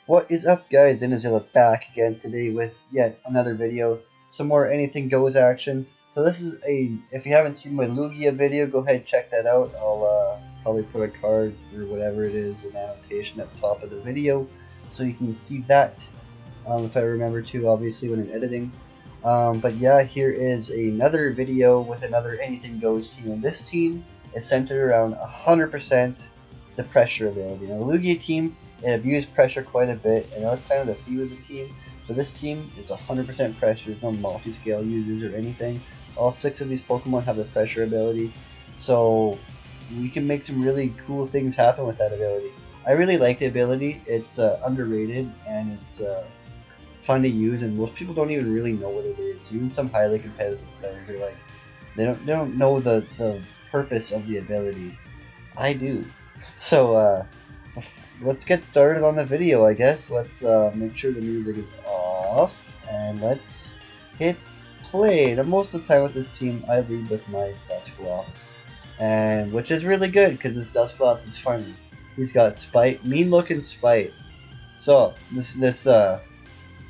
What is up, guys? Inazilla back again today with yet another video. Some more anything goes action. So this is if you haven't seen my Lugia video, go ahead and check that out. I'll probably put a card or whatever it is, an annotation at the top of the video, so you can see that. If I remember to, obviously when I'm editing. But yeah, here is another video with another anything goes team. And this team is centered around 100% the pressure ability. Now, the Lugia team, it abused pressure quite a bit, and that was kind of the theme of the team. So this team is 100% pressure. There's no multi-scale users or anything. All 6 of these Pokemon have the pressure ability, so we can make some really cool things happen with that ability. I really like the ability. It's underrated, and it's fun to use, and most people don't even really know what it is. Even some highly competitive players are like, they don't know the purpose of the ability. I do. So let's get started on the video, I guess. Let's make sure the music is off, and let's hit play. Now, most of the time with this team, I lead with my Dusclops, and which is really good because this Dusclops is funny. He's got Spite, mean looking Spite. So this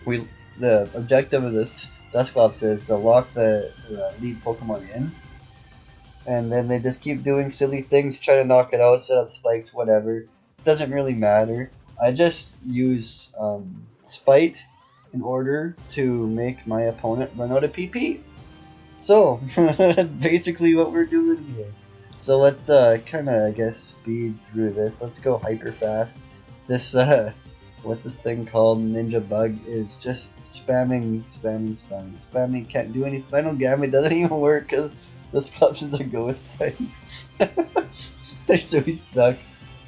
we the objective of this Dusclops is to lock the lead Pokemon in, and then they just keep doing silly things, try to knock it out, set up spikes, whatever. It doesn't really matter. I just use Spite in order to make my opponent run out of PP. So that's basically what we're doing here. So let's kind of, I guess, speed through this. Let's go hyper fast. This what's this thing called? Ninja Bug is just spamming. Can't do any final gamma. Doesn't even work because this pups is a ghost type. So he's stuck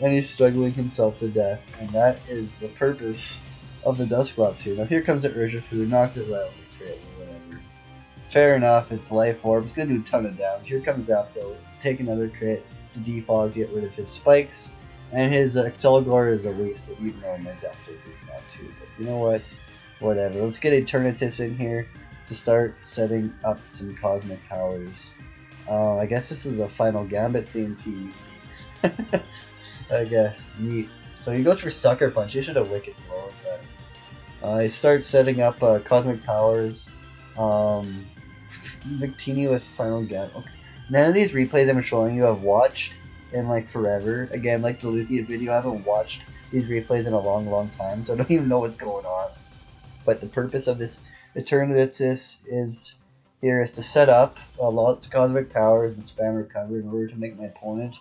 and he's struggling himself to death, and that is the purpose of the Dusclops here. Now here comes the Urshifu, knocks it right over the crit or whatever. Fair enough, it's Life Orb, it's gonna do a ton of damage. Here comes Zapdos to take another crit, to defog, to get rid of his spikes, and his Excelgor is a waste, even though my Zapdos is not too. But you know what? Whatever. Let's get Eternatus in here to start setting up some cosmic powers. I guess this is a Final Gambit themed team. I guess. Neat. So he goes for Sucker Punch. He should have Wicked Blow, but he starts setting up Cosmic Powers. Victini with Final Gambit. Okay. None of these replays I'm showing you I've watched in like forever. Again, like the Lugia video, I haven't watched these replays in a long time, so I don't even know what's going on. But the purpose of this Eternatus is here is to set up lots of Cosmic Powers and spam recover in order to make my opponent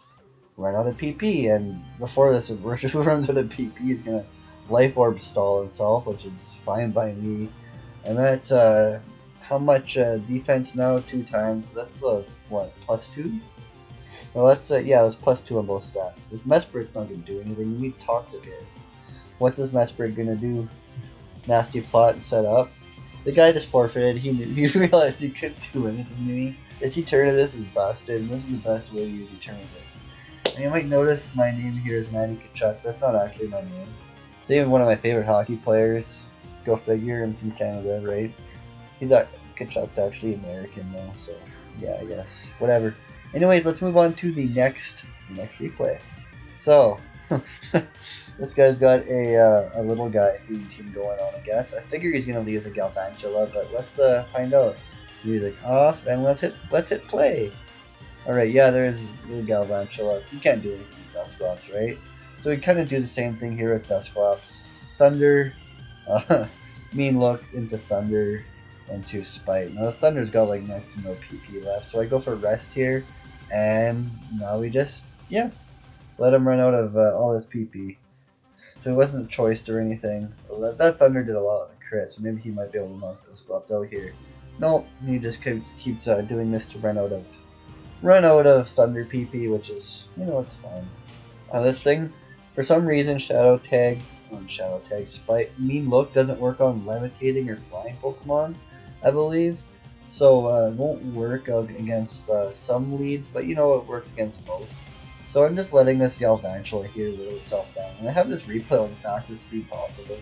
run out of PP. And before this, if Urshifu runs out of PP, he's gonna Life Orb stall himself, which is fine by me. And that's how much defense now? 2 times. That's what, +2? Well, that's yeah, it was +2 on both stats. This Mesprit's not gonna do anything. You need Toxicate. What's this Mesprit gonna do? Nasty plot set up. The guy just forfeited. He realized he couldn't do anything to me. His Eternatus is busted, and this is the best way to use Eternatus. And you might notice my name here is Manny Kachuk. That's not actually my name. It's even one of my favorite hockey players. Go figure, I'm from Canada, right? Kachuk's actually American though, so yeah, I guess. Whatever. Anyways, let's move on to the next replay. So, this guy's got a little guy theme team going on, I guess. I figure he's gonna leave the Galvantula, but let's find out. Music off, and let's hit play. Alright, yeah, there's the Galvantula. You can't do anything with Dusclops, right? So we kind of do the same thing here with Dusclops. Thunder, Mean Look into Thunder, into Spite. Now the Thunder's got like next to no PP left, so I go for Rest here, and now we just, yeah, let him run out of all his PP. So it wasn't choiced or anything. That Thunder did a lot of crit, so maybe he might be able to knock those gloves out here. No, he just keeps doing this to run out of Thunder PP, which is, it's fine. This thing, for some reason, Shadow Tag, Spite, Mean Look doesn't work on levitating or flying Pokemon, I believe. So it won't work against some leads, but it works against most. So I'm just letting this Galvantula here whittle itself down, and I have this replay on the fastest speed possible.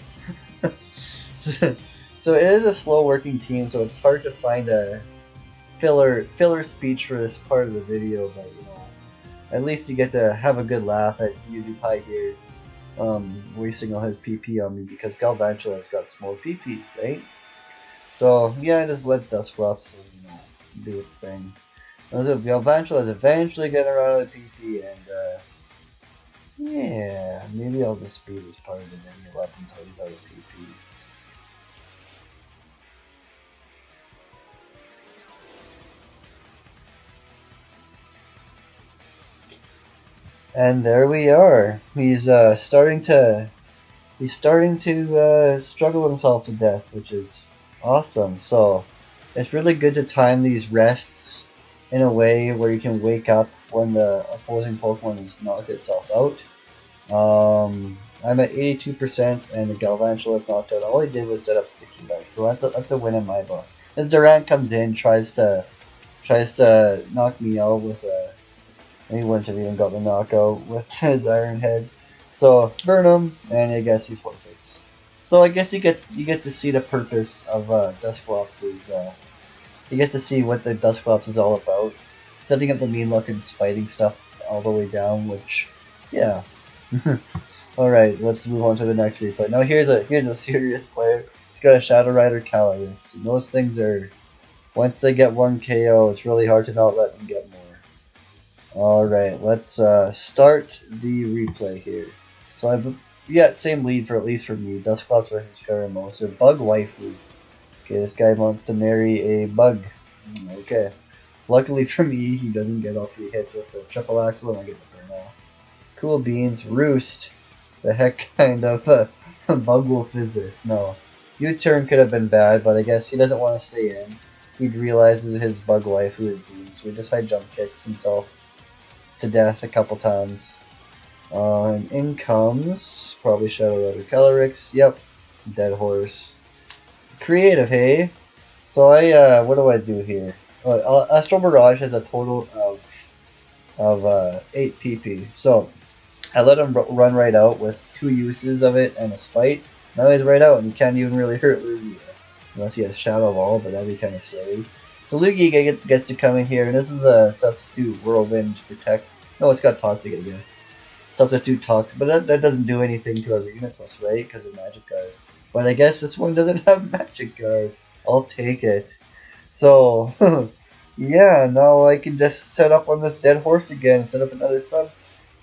So it is a slow working team, so it's hard to find a filler speech for this part of the video, but at least you get to have a good laugh at UZPie here. wasting all his PP on me because Galvantula's got small PP, right? So yeah, I just let Dusclops, do its thing. Galvantula is eventually gonna run out of PP, and yeah, maybe I'll just speed this part of the video up until he's out of PP. And there we are. He's starting to struggle himself to death, which is awesome. So it's really good to time these rests in a way where you can wake up when the opposing Pokemon has knocked itself out. I'm at 82% and the Galvantula is knocked out. All he did was set up Sticky Dice, so that's a win in my book. As Durant comes in, tries to knock me out with a. He wouldn't have even got the knockout with his Iron Head. So burn him, and I guess he forfeits. So I guess you get to see the purpose of Dusclops is you get to see what the Dusclops is all about. Setting up the mean luck and fighting stuff all the way down, which yeah. Alright, let's move on to the next replay. Now here's a serious player. He's got a Shadow Rider Calyrex. And those things are, once they get one KO, it's really hard to not let them get more. Alright, let's start the replay here. So I've got same lead for at least for me. Dusclops versus Pheromosa. Bug Waifu. Okay, this guy wants to marry a bug. Okay. Luckily for me, he doesn't get all 3 hits with the triple axle and I get the burn off. Cool Beans. Roost. The heck kind of bug wolf is this? No. U-turn could have been bad, but I guess he doesn't want to stay in. He realizes his bug waifu is doomed, so he just high jump kicks himself to death a couple times. And in comes probably Shadow Rider Calyrex. Yep, Dead Horse. Creative, hey. So what do I do here? Astral Barrage has a total of 8 PP. So I let him run right out with 2 uses of it and a spite. Now he's right out, and you can't even really hurt Lugia unless he has Shadow Ball, but that'd be kind of silly. So Lugia gets to come in here, and this is a substitute Whirlwind to protect. No, it's got Toxic, I guess. Substitute Toxic, but that doesn't do anything to our Uniqueness, right? Because of Magic Guard. But I guess this one doesn't have Magic Guard. I'll take it. So, yeah, now I can just set up on this Dead Horse again, set up another sub.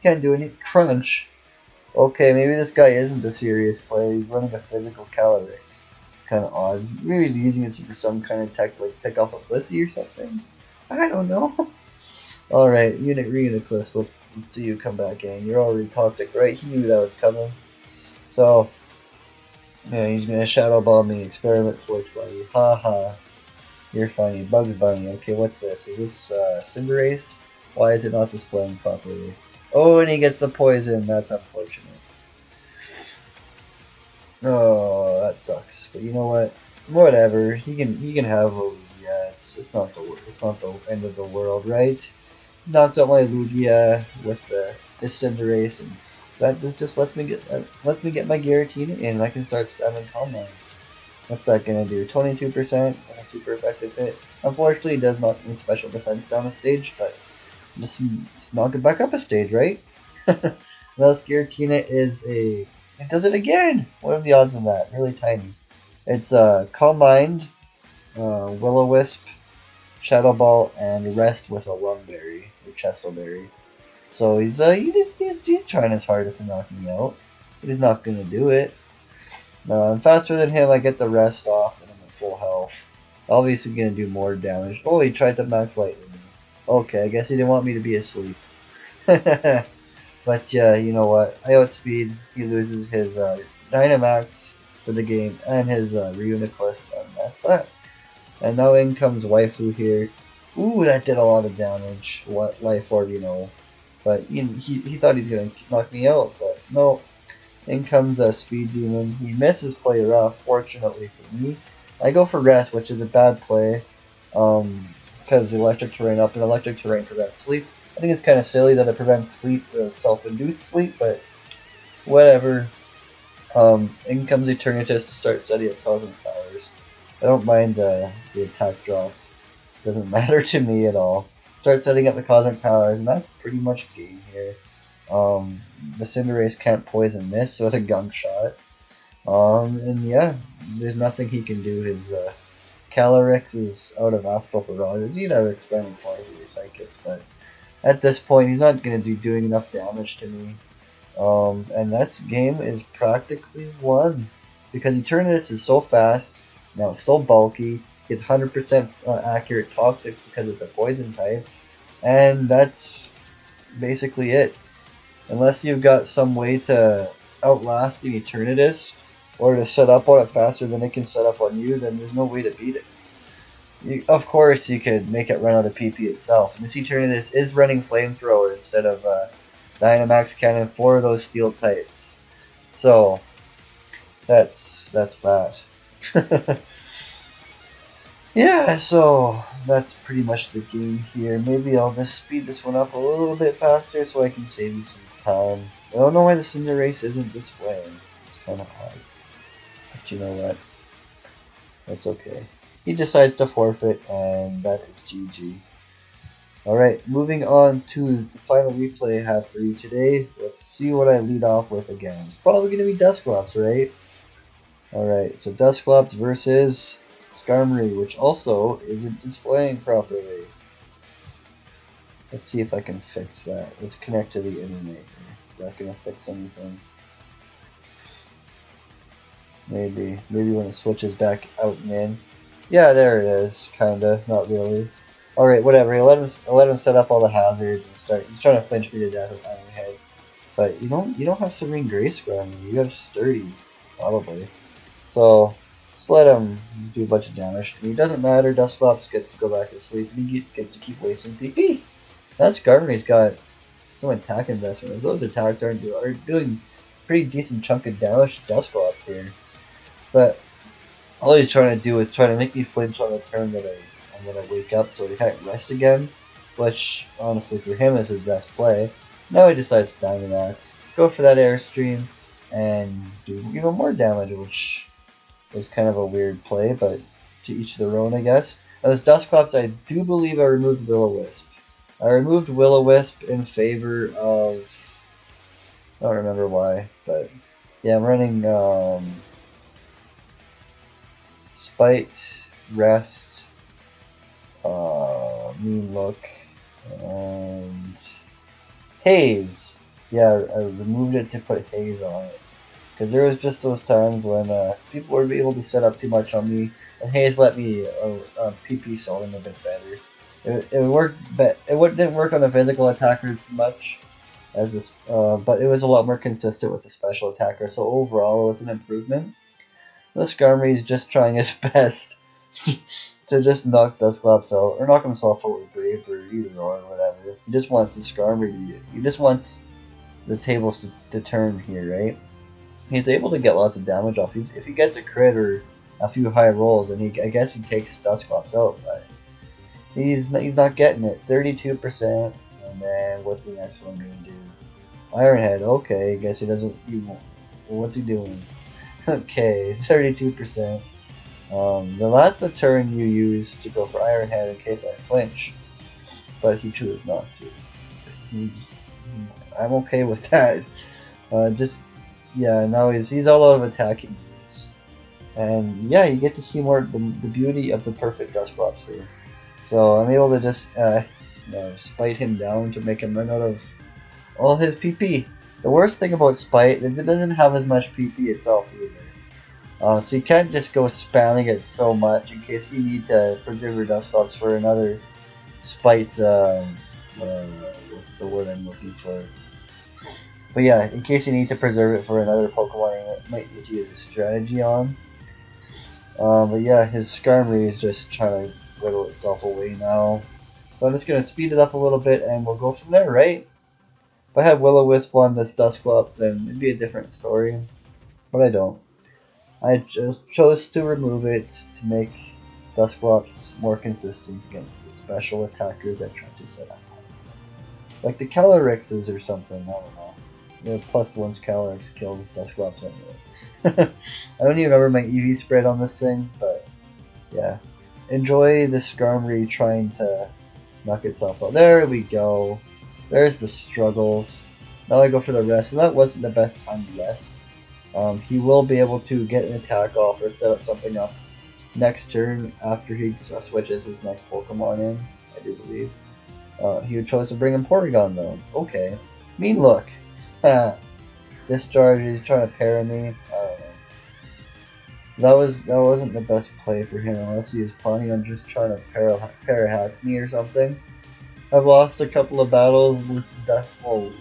Can't do any crunch. Okay, maybe this guy isn't a serious player. He's running a physical Calyrex. Kind of odd. Maybe he's using this for some kind of tech, like pick off a Blissey or something. I don't know. Alright, Reuniclus, let's see you come back in. You're already toxic, right? He knew that was coming. So, yeah, he's gonna Shadow Ball me. Experiment Forge Buddy. Haha. You're funny. Bugs Bunny. Okay, what's this? Is this Cinderace? Why is it not displaying properly? Oh, and he gets the poison. That's unfortunate. Oh, that sucks. But you know what? Whatever. He can have Lugia. It's not the end of the world, right? Knocks out my Lugia with the Cinderace, and that just lets me get my Giratina in, and I can start spamming Calm Mind. What's that gonna do? 22% and a super effective hit. Unfortunately, it does knock any special defense down a stage, but just knock it back up a stage, right? Well, Giratina is a... It does it again! What are the odds of that? Really tiny. It's Calm Mind, Will-O-Wisp, Shadow Ball, and Rest with a Lungberry, or Chestleberry. So he's trying his hardest to knock me out. He's not gonna do it. I'm faster than him, I get the Rest off, and I'm at full health. Obviously gonna do more damage. Oh, he tried to max lightning. Okay, I guess he didn't want me to be asleep. But yeah, you know what? I outspeed. He loses his Dynamax for the game and his Reuniclus, and that's that. And now in comes Waifu here. Ooh, that did a lot of damage. What Life Orb, you know. But he thought he's gonna knock me out, but no. In comes a Speed Demon. He misses play rough, fortunately for me. I go for Rest, which is a bad play. Because Electric Terrain up and Electric Terrain prevents sleep. I think it's kind of silly that it prevents sleep, self-induced sleep, but whatever. In comes Eternatus to start studying Cosmic Powers. I don't mind the attack drop. Doesn't matter to me at all. Start setting up the Cosmic Powers, and that's pretty much game here. The Cinderace can't poison this with a gunk shot. And yeah, there's nothing he can do. His Calyrex is out of Astral Barrage. He'd have expanding forms with his Psychics, but at this point, he's not going to be doing enough damage to me. And this game is practically won. Because Eternatus is so fast, now it's so bulky, it's 100% accurate Toxics because it's a poison type, and that's basically it. Unless you've got some way to outlast the Eternatus, or to set up on it faster than it can set up on you, then there's no way to beat it. Of course, you could make it run out of PP itself. And this Eternatus is running Flamethrower instead of Dynamax Cannon for those steel types. So, that's that. Yeah, so that's pretty much the game here. Maybe I'll just speed this one up a little bit faster so I can save you some time. I don't know why the Cinderace isn't displaying. It's kind of odd. But you know what? That's okay. He decides to forfeit, and that is GG. Alright, moving on to the final replay I have for you today. Let's see what I lead off with again. It's probably going to be Dusclops, right? Alright, so Dusclops versus Skarmory, which also isn't displaying properly. Let's see if I can fix that. Let's connect to the internet here. Is that going to fix anything? Maybe when it switches back out and in. Yeah, there it is. Kinda, not really. Alright, whatever. I let him set up all the hazards and start. He's trying to flinch me to death with Iron Head. But you don't have Serene Grace Skarmory. You have Sturdy, probably. So just let him do a bunch of damage to me. It doesn't matter. Dusclops gets to go back to sleep, and he gets to keep wasting PP. That Skarmory's got some attack investment. Those attacks are doing pretty decent chunk of damage to Dusclops here. But all he's trying to do is try to make me flinch on the turn that I'm gonna wake up so he can't rest again. Which honestly for him is his best play. Now he decides to Dynamax, go for that Airstream, and do even more damage, which is kind of a weird play, but to each their own, I guess. As Dusclops, I do believe I removed Will-O-Wisp. I removed Will-O-Wisp in favor of... I don't remember why, but yeah, I'm running Spite, Rest, Mean Look, and Haze. Yeah, I removed it to put Haze on it. Because there was just those times when people were able to set up too much on me, and Haze let me PP salt him a bit better. It worked, but it didn't work on the physical attackers much as this, but it was a lot more consistent with the special attacker. So overall, it was an improvement. The Skarmory is just trying his best to just knock Dusclops out, or knock himself out with Brave, or either or whatever. He just wants the Skarmory he just wants the tables to turn here, right? He's able to get lots of damage off. If he gets a crit or a few high rolls, then I guess he takes Dusclops out, but he's not getting it. 32%, and then what's the next one going to do? Iron Head, okay, I guess he doesn't... what's he doing? Okay, 32%. The last turn you use to go for Iron Head in case I flinch, but he chose not to. I'm okay with that. Yeah, now he's all out of attacking moves. And yeah, you get to see more the beauty of the perfect Dusclops here. So I'm able to just spite him down to make him run out of all his PP. The worst thing about Spite is it doesn't have as much PP itself either. So you can't just go spamming it so much in case you need to preserve your Dusclops for another Spite's, what's the word I'm looking for? But yeah, in case you need to preserve it for another Pokemon you might need to use a strategy on. But yeah, his Skarmory is just trying to whittle itself away now. So I'm just going to speed it up a little bit and we'll go from there, right? If I had Will-O-Wisp on this Dusclops, then it'd be a different story. But I don't. I just chose to remove it to make Dusclops more consistent against the special attackers I tried to set up. Like the Calyrexes or something, I don't know. The +1's Calyrex kills Dusclops anyway. I don't even remember my EV spread on this thing, but yeah. Enjoy the Skarmory trying to knock itself out. There we go. There's the struggles. Now I go for the rest, and that wasn't the best time to rest. He will be able to get an attack off or set up something up next turn after he switches his next Pokemon in, I do believe. He chose to bring in Porygon though. Okay. I mean, look. Discharge, he's trying to para me. I don't know. That wasn't the best play for him unless he was planning on just trying to para-hack me or something. I've lost a couple of battles with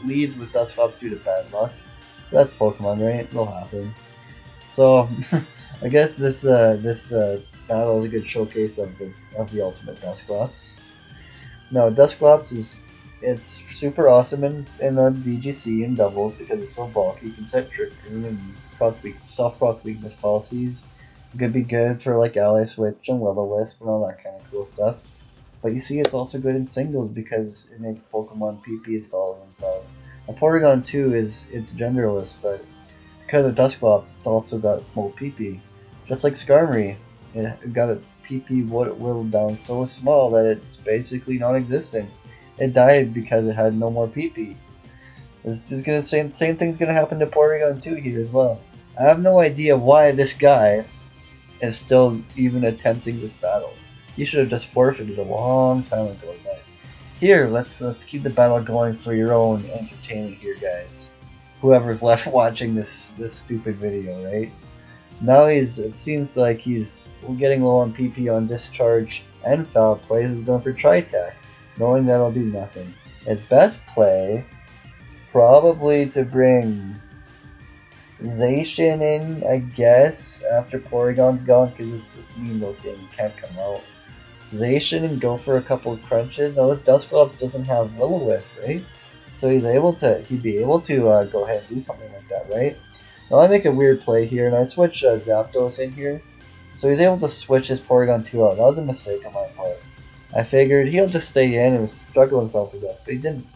leads with Dusclops due to bad luck. That's Pokemon, right? It'll happen. So, I guess this battle is a good showcase of the ultimate Dusclops. No, Dusclops it's super awesome in the VGC and doubles because it's so bulky. You can set Trick Room and soft proc weakness policies. It could be good for like Ally Switch and Will-O-Wisp and all that kind of cool stuff. But you see, it's also good in singles because it makes Pokemon PP install themselves. A Porygon 2 it's genderless, but because of Dusclops, it's also got small PP. Just like Skarmory, it got its PP whittled down so small that it's basically non-existent. It died because it had no more PP. It's just gonna same thing's gonna happen to Porygon 2 here as well. I have no idea why this guy is still even attempting this battle. He should have just forfeited a long time ago. But here, let's keep the battle going for your own entertainment here, guys. Whoever's left watching this stupid video, right? Now it seems like he's getting low on PP on Discharge and Foul Play. He's going for Tri-Attack, knowing that'll do nothing. His best play, probably to bring Zacian in, I guess, after Porygon's gone, because it's mean looking, he can't come out. Zacian and go for a couple of crunches. Now this Dusclops doesn't have Will-O-Wisp, right? So he'd be able to go ahead and do something like that, right? Now I make a weird play here, and I switch Zapdos in here. So he's able to switch his Porygon 2 out. That was a mistake on my part. I figured he'll just stay in and struggle himself to death, but he didn't.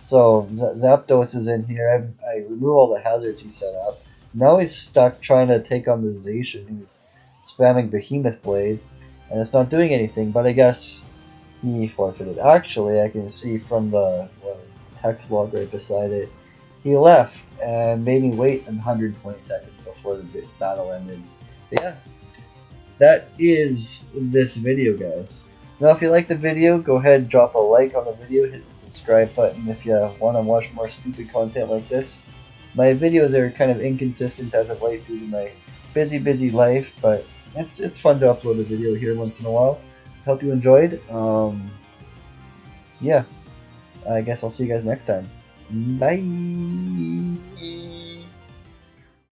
So Zapdos is in here. I remove all the hazards he set up. Now he's stuck trying to take on the Zacian, who's spamming Behemoth Blade, and it's not doing anything, but I guess he forfeited. Actually, I can see from the text log right beside it, he left and made me wait 120 seconds before the battle ended. But yeah, that is this video, guys. Now, if you like the video, go ahead and drop a like on the video, hit the subscribe button if you want to watch more stupid content like this. My videos are kind of inconsistent as of late due to my busy life, but it's fun to upload a video here once in a while. Hope you enjoyed. Yeah, I guess I'll see you guys next time. Bye!